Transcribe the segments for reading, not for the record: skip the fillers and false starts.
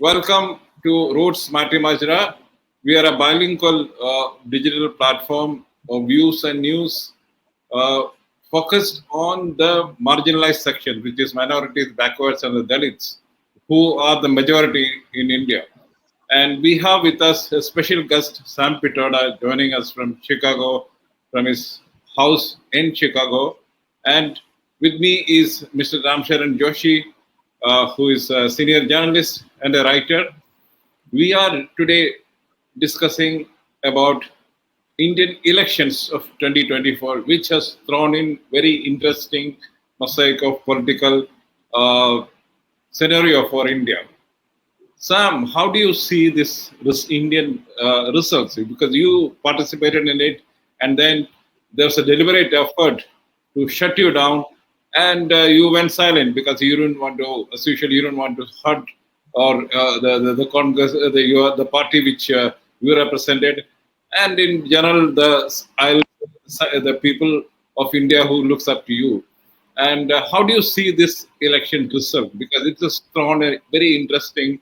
Welcome to Roots Matrimajra. We are a bilingual digital platform of views and news uh, focused on the marginalized section, which is minorities, backwards, and the Dalits, who are the majority in India. And we have with us a special guest, Sam Pitroda, joining us from Chicago, from his house in Chicago. And with me is Mr. Ramcharan Joshi, who is a senior journalist and a writer. We are today discussing about Indian elections of 2024, which has thrown in very interesting mosaic of political scenario for India. Sam, how do you see this Indian results? Because you participated in it, and then there's a deliberate effort to shut you down, and you went silent because you didn't want to. As usual, you don't want to hurt or the Congress, the party which you represented, and in general the people of India who looks up to you. And how do you see this election result? Because it has thrown a very interesting,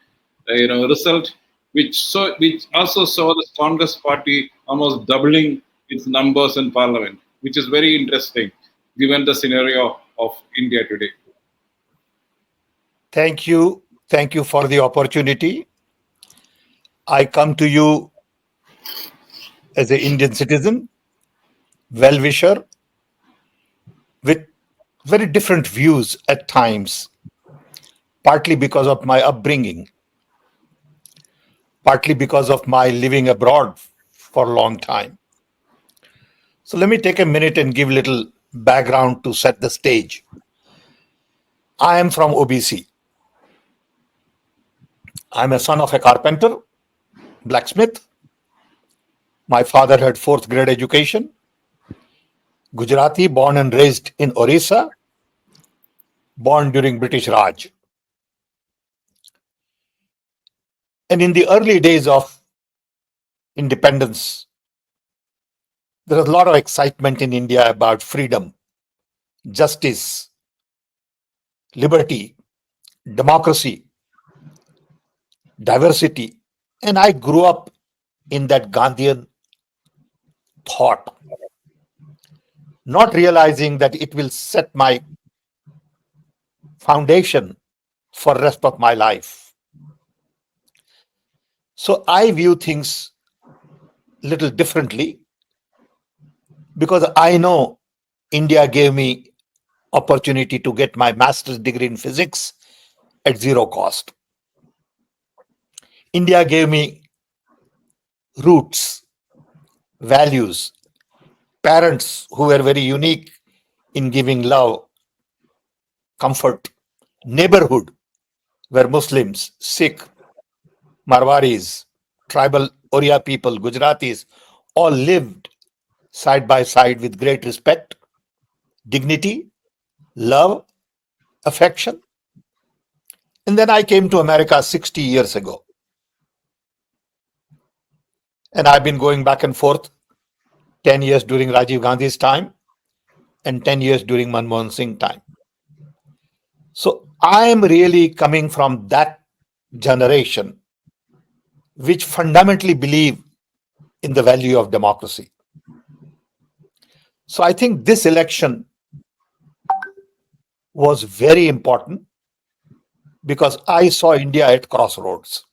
result, which also saw the Congress party almost doubling its numbers in parliament, which is very interesting given the scenario of India today. Thank you. Thank you for the opportunity. I come to you as an Indian citizen, well wisher, with very different views at times, partly because of my upbringing, partly because of my living abroad for a long time. So let me take a minute and give little background to set the stage. I am from OBC. I'm a son of a carpenter, blacksmith. My father had fourth grade education. Gujarati, born and raised in Orissa, born during British Raj. And in the early days of independence, there was a lot of excitement in India about freedom, justice, liberty, democracy, diversity. And I grew up in that Gandhian thought, not realizing that it will set my foundation for rest of my life. So I view things little differently because I know India gave me opportunity to get my master's degree in physics at zero cost. India gave me roots, values, parents who were very unique in giving love, comfort, neighborhood where Muslims, Sikh, Marwaris, tribal Oriya people, Gujaratis all lived side by side with great respect, dignity, love, affection. And then I came to America 60 years ago. And I've been going back and forth 10 years during Rajiv Gandhi's time and 10 years during Manmohan Singh time. So I am really coming from that generation which fundamentally believe in the value of democracy. So I think this election was very important because I saw India at crossroads.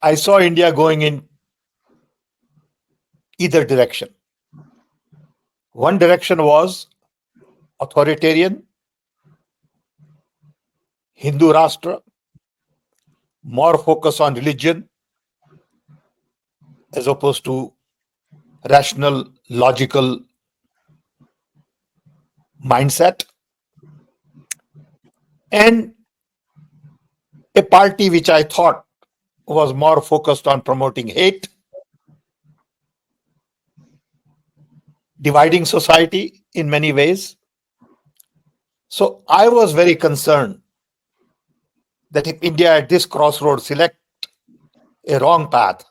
I saw India going in either direction. One direction was authoritarian, Hindu Rashtra, more focus on religion as opposed to rational, logical mindset, and a party which I thought was more focused on promoting hate, dividing society in many ways. So I was very concerned that if India at this crossroads select a wrong path,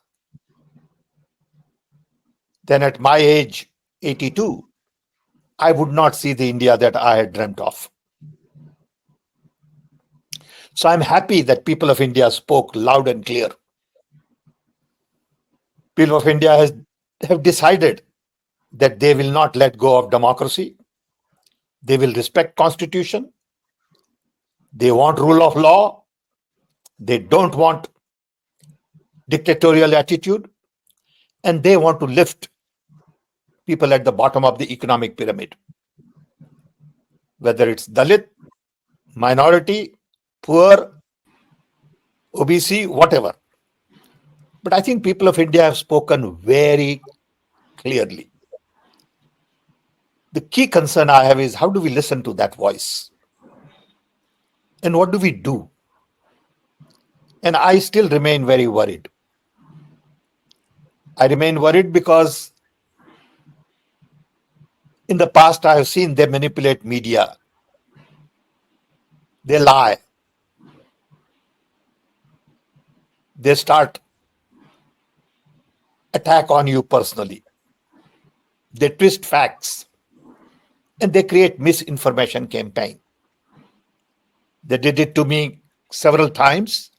then at my age, 82, I would not see the India that I had dreamt of. So I'm happy that people of India spoke loud and clear. People of India have decided that they will not let go of democracy. They will respect constitution. They want rule of law. They don't want dictatorial attitude. And they want to lift people at the bottom of the economic pyramid, whether it's Dalit, minority, poor, OBC, whatever. But I think people of India have spoken very clearly. The key concern I have is how do we listen to that voice? And what do we do? And I still remain very worried. I remain worried because in the past I have seen they manipulate media. They lie. They start attack on you personally. They twist facts and they create misinformation campaign. They did it to me several times.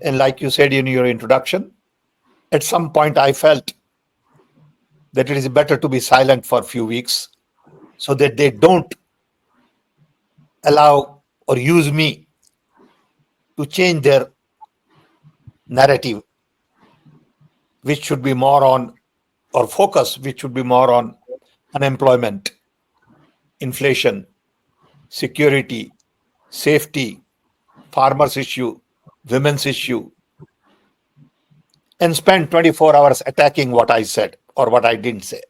And like you said in your introduction, at some point I felt that it is better to be silent for a few weeks so that they don't allow or use me to change their narrative, which should be more on, or focus, which should be more on unemployment, inflation, security, safety, farmers' issue, women's issue, and spend 24 hours attacking what I said or what I didn't say.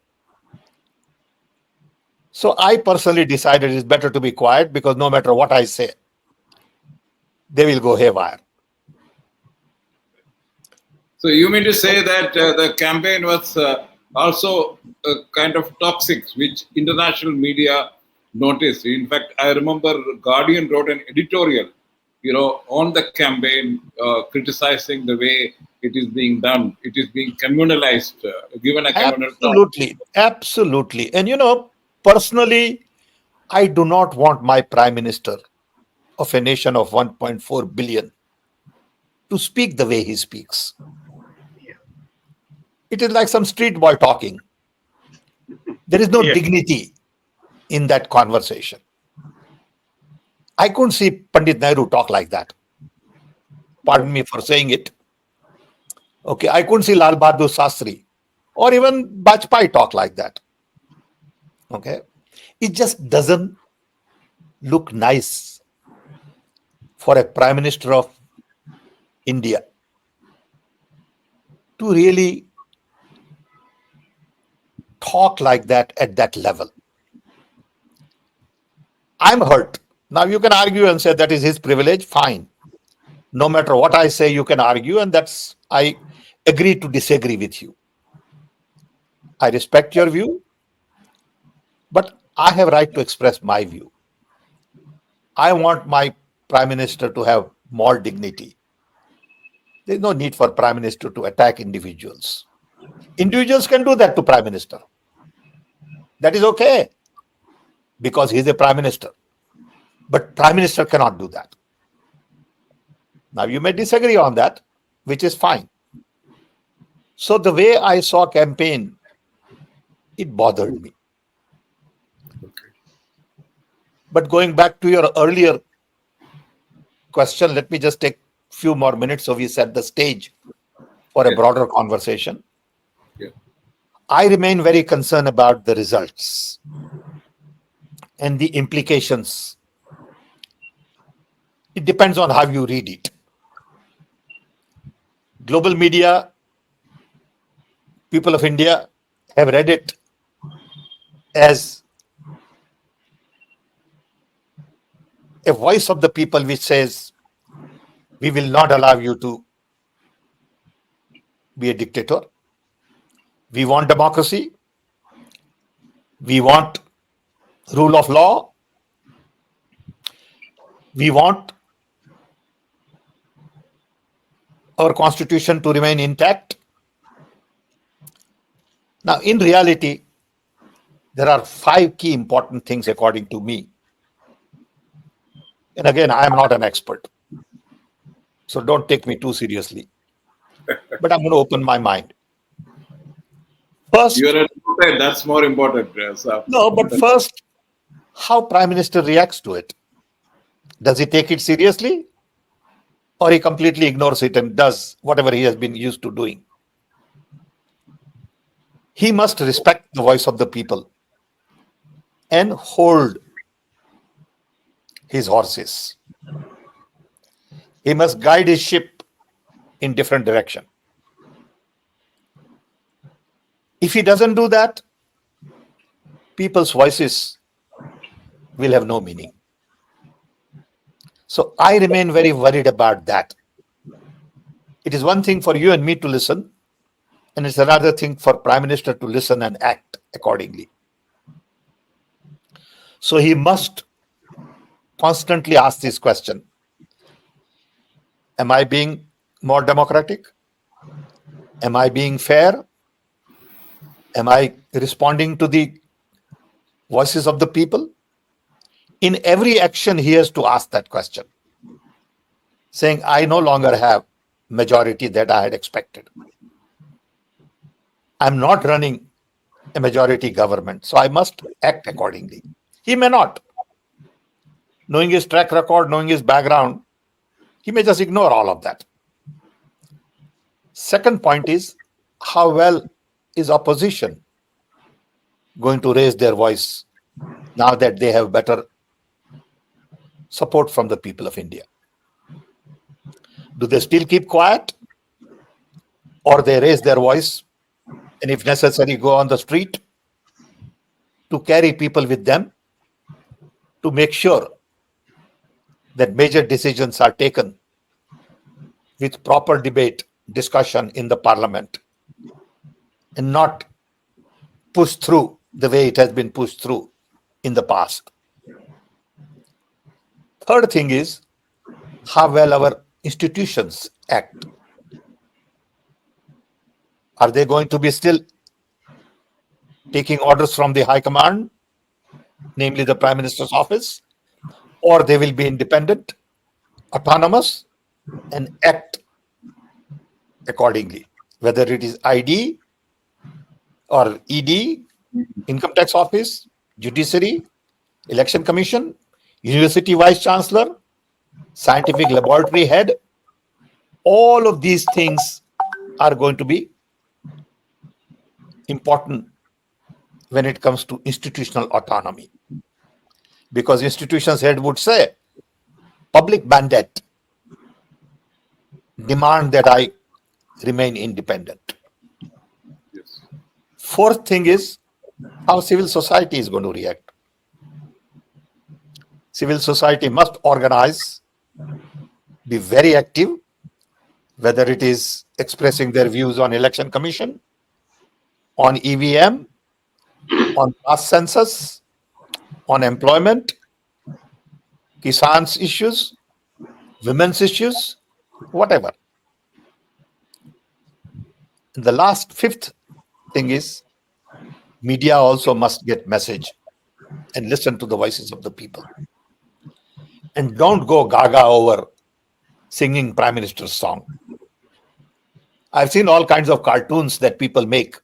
So I personally decided it's better to be quiet because no matter what I say, they will go haywire. So you mean to say that the campaign was also kind of toxic, which international media noticed. In fact, I remember Guardian wrote an editorial, on the campaign, criticizing the way it is being done. It is being communalized, given a communal tone. Absolutely. And personally, I do not want my prime minister of a nation of 1.4 billion to speak the way he speaks. It is like some street boy talking. There is no dignity in that conversation. I couldn't see Pandit Nehru talk like that. Pardon me for saying it. Okay, I couldn't see Lal Bahadur Shastri or even Bajpayee talk like that. Okay, it just doesn't look nice for a prime minister of India to really talk like that at that level. I'm hurt. Now you can argue and say that is his privilege. Fine. No matter what I say, you can argue, and I agree to disagree with you. I respect your view, but I have right to express my view. I want my prime minister to have more dignity. There's no need for prime minister to attack individuals. Individuals can do that to prime minister. That is okay because he's a prime minister. But prime minister cannot do that. Now you may disagree on that, which is fine. So the way I saw campaign, it bothered me. But going back to your earlier question, let me just take a few more minutes so we set the stage for a broader conversation. I remain very concerned about the results and the implications. It depends on how you read it. Global media, people of India have read it as a voice of the people which says, we will not allow you to be a dictator. We want democracy. We want rule of law. We want our constitution to remain intact. Now, in reality, there are 5 key important things according to me. And again, I am not an expert. So don't take me too seriously. But I'm going to open my mind. First, You're a reporter, that's more important, Sam. no, but first, how Prime Minister reacts to it. Does he take it seriously? Or he completely ignores it and does whatever he has been used to doing? He must respect the voice of the people and hold his horses. He must guide his ship in different direction. If he doesn't do that, people's voices will have no meaning. So I remain very worried about that. It is one thing for you and me to listen, and it's another thing for Prime Minister to listen and act accordingly. So he must constantly ask this question: am I being more democratic? Am I being fair? Am I responding to the voices of the people? In every action, he has to ask that question, saying, I no longer have majority that I had expected. I'm not running a majority government, so I must act accordingly. He may not. Knowing his track record, knowing his background, he may just ignore all of that. Second point is, how well is opposition going to raise their voice now that they have better support from the people of India? Do they still keep quiet, or they raise their voice and if necessary go on the street to carry people with them to make sure that major decisions are taken with proper debate, discussion in the parliament, and not pushed through the way it has been pushed through in the past? Third thing is how well our institutions act. Are they going to be still taking orders from the High Command, namely the Prime Minister's office, or they will be independent, autonomous, and act accordingly, whether it is ID or ED, Income Tax Office, Judiciary, Election Commission, University Vice Chancellor, Scientific Laboratory Head. All of these things are going to be important when it comes to institutional autonomy. Because institutions head would say, public mandate, demand that I remain independent. Yes. Fourth thing is how civil society is going to react. Civil society must organize, be very active, whether it is expressing their views on election commission, on EVM, on mass census, on employment, Kisan's issues, women's issues, whatever. And the last fifth thing is media also must get message and listen to the voices of the people. And don't go gaga over singing Prime Minister's song. I've seen all kinds of cartoons that people make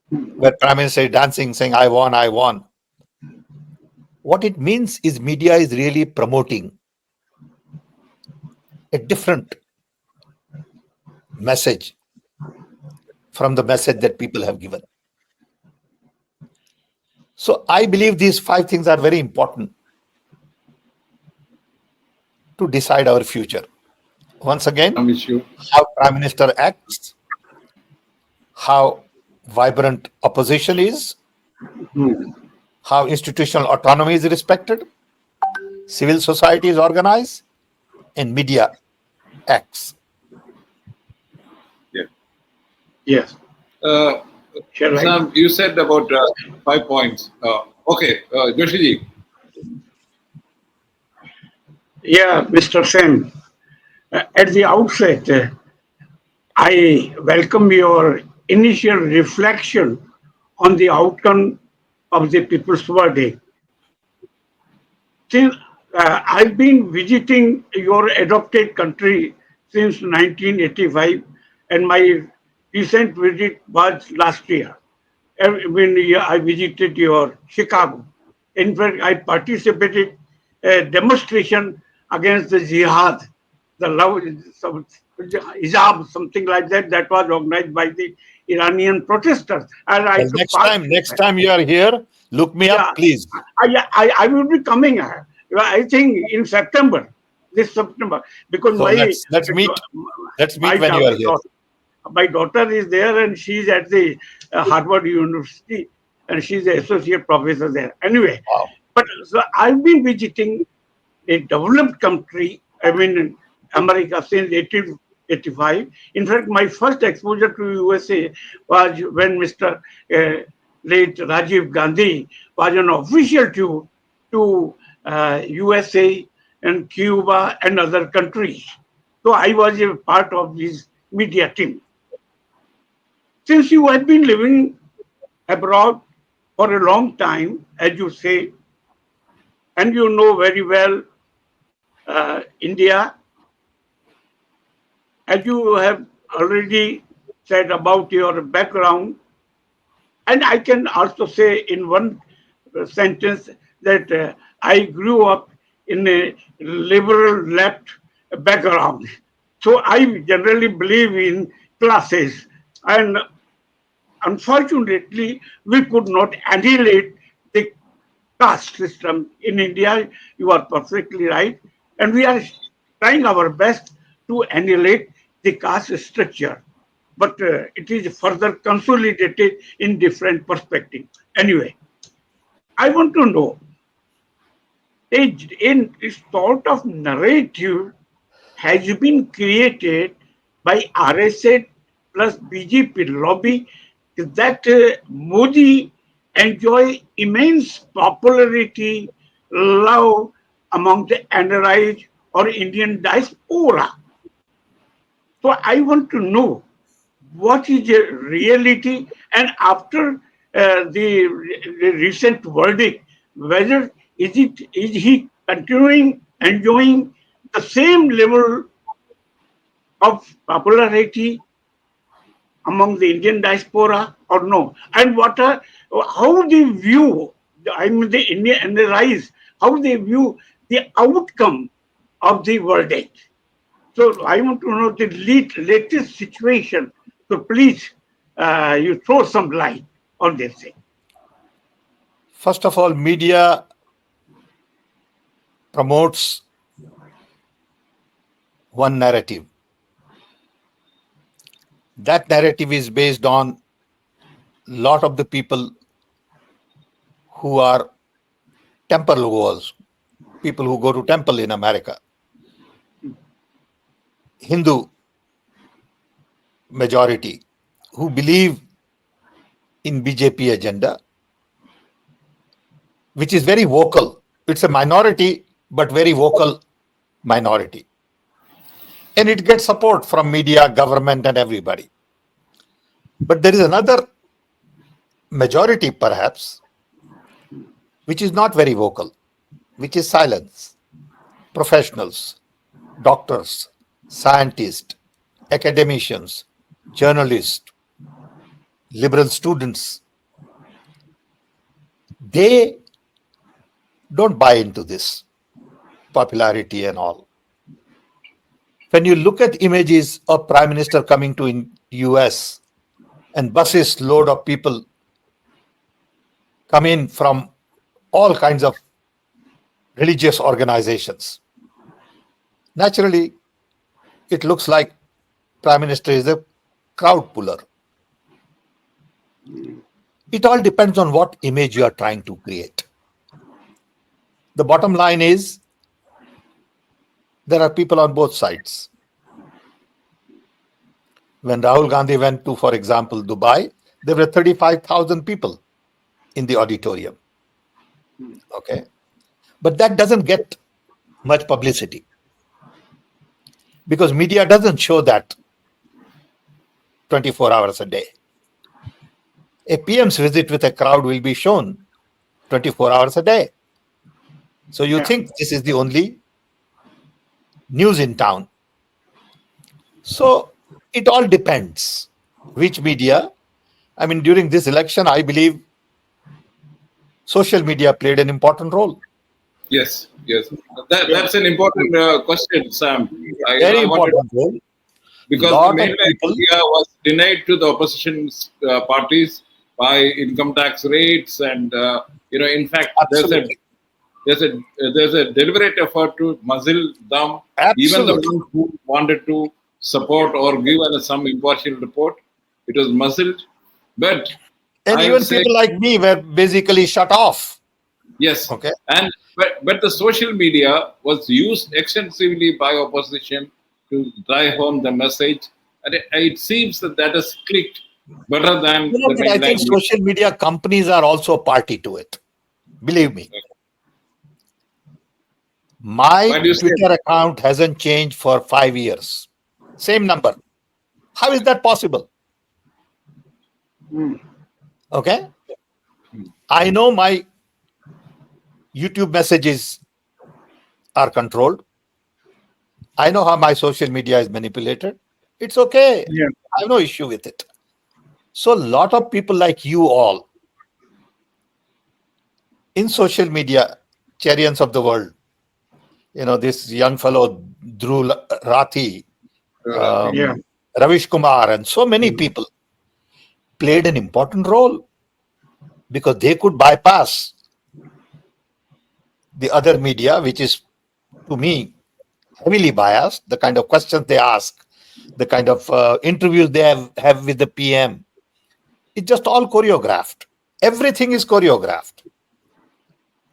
where Prime Minister is dancing, saying, I won, I won. What it means is media is really promoting a different message from the message that people have given. So I believe these 5 things are very important to decide our future. Once again, how Prime Minister acts, how vibrant opposition is, how institutional autonomy is respected, civil society is organized, and media acts. Yeah. Yes. Sam, you said about 5 points. Okay, Joshiji. Yeah, Mr. Sen. At the outset, I welcome your initial reflection on the outcome of the People's Verdict. Since I've been visiting your adopted country since 1985, and my recent visit was last year. When I visited your Chicago. In fact, I participated a demonstration against the jihad, the love, some, hijab, something like that, that was organized by the Iranian protesters, and I Well, took part in next that. time you are here, look me Yeah, up, please. I will be coming. I think in September, this September, because So let's meet. Let's meet my when you are here. my daughter is there and she's at the Harvard University and she's an associate professor there. Anyway, Wow. but so I've been visiting a developed country, I mean, America since 1885. In fact, my first exposure to USA was when Mr. Late Rajiv Gandhi was on official tour to USA and Cuba and other countries. So I was a part of this media team. Since you have been living abroad for a long time, as you say, and you know very well India, as you have already said about your background, and I can also say in one sentence that I grew up in a liberal left background. So I generally believe in classes. And unfortunately, we could not annihilate the caste system in India. You are perfectly right. And we are trying our best to annihilate the caste structure. But it is further consolidated in different perspectives. Anyway, I want to know, in this sort of narrative has been created by RSA plus BJP lobby that Modi enjoy immense popularity, love among the NRIs or Indian diaspora. So I want to know what is the reality and after the recent verdict, whether is he continuing enjoying the same level of popularity among the Indian diaspora or no? And what are how they view, I mean the Indian NRIs, how they view the outcome of the verdict. So I want to know the latest situation. So please, you throw some light on this thing. First of all, media promotes one narrative. That narrative is based on a lot of the people who are temple goers, people who go to temple in America, Hindu majority, who believe in BJP agenda, which is very vocal. It's a minority, but very vocal minority. And it gets support from media, government, and everybody. But there is another majority, perhaps, which is not very vocal, which is silence. Professionals, doctors, scientists, academicians, journalists, liberal students, they don't buy into this popularity and all. When you look at images of Prime Minister coming to US and buses load of people come in from all kinds of religious organizations, naturally, it looks like Prime Minister is a crowd puller. It all depends on what image you are trying to create. The bottom line is there are people on both sides. When Rahul Gandhi went to, for example, Dubai, there were 35,000 people in the auditorium. Okay. But that doesn't get much publicity because media doesn't show that 24 hours a day. A PM's visit with a crowd will be shown 24 hours a day. So you Yeah. think this is the only news in town. So it all depends which media. I mean, during this election, I believe social media played an important role. Yes, yes. Yeah. That's an important question, Sam. Very I wanted, important role. because the Lot of mainland people. media was denied to the opposition parties by income tax rates, and in fact, Absolutely. there's a deliberate effort to muzzle them, even the Absolutely. ones who wanted to support or give some impartial report. It was muzzled, but And I would even say people like me were basically shut off. yes, Okay. and but the social media was used extensively by opposition to drive home the message, and it seems that that has clicked better than the But I mainline think media. social media companies are also party to it. Believe me. Why My do you say Twitter account hasn't changed for 5 years. Same number. How is that possible? Mm. Okay. I know my YouTube messages are controlled. I know how my social media is manipulated. It's okay. Yeah. I have no issue with it. So, a lot of people like you all in social media, chariots of the world, this young fellow, Dhruv Rathi, that? Yeah. Ravish Kumar, and so many people played an important role because they could bypass the other media, which is, to me, heavily biased, the kind of questions they ask, the kind of interviews they have with the PM. It's just all choreographed. Everything is choreographed.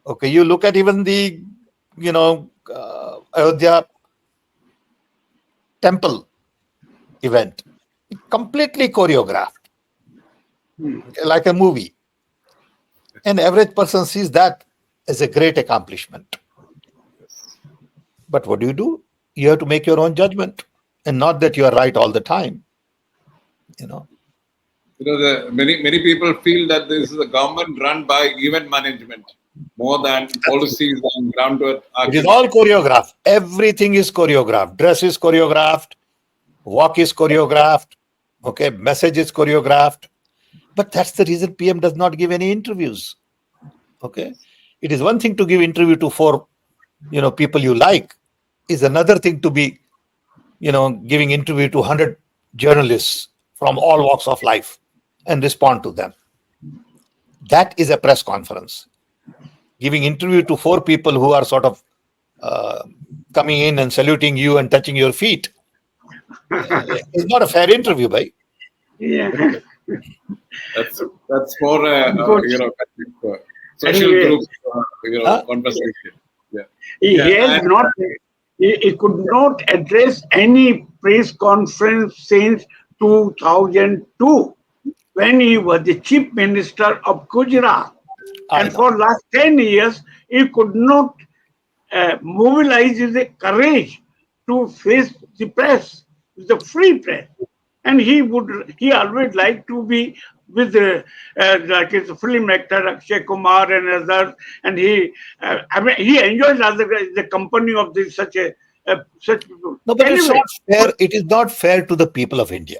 Okay, you look at even the, Ayodhya temple event, completely choreographed, Mm. like a movie. An average person sees that as a great accomplishment. But what do? You have to make your own judgment, and not that you are right all the time. You know, Many people feel that this is a government run by event management more than policies and ground it is arguments. all choreographed. Everything is choreographed. Dress is choreographed. Walk is choreographed. Okay, message is choreographed. But that's the reason PM does not give any interviews. Okay, it is one thing to give interview to four, people you like. Is another thing to be, giving interview to 100 journalists from all walks of life and respond to them. That is a press conference. Giving interview to four people who are sort of uh, coming in and saluting you and touching your feet is not a fair interview, by. Yeah. That's more Good. kind of, social Anyway, group Huh? conversation. Yeah, he yeah, has not. He could not address any press conference since 2002, when he was the chief minister of Gujarat, I and know. for last 10 years he could not mobilize his courage to face the press, the free press. And he always liked to be with like his film actor Akshay Kumar and others, and I mean, he enjoys the company of such such people. No, but it's Anyway, not fair. It is not fair to the people of India.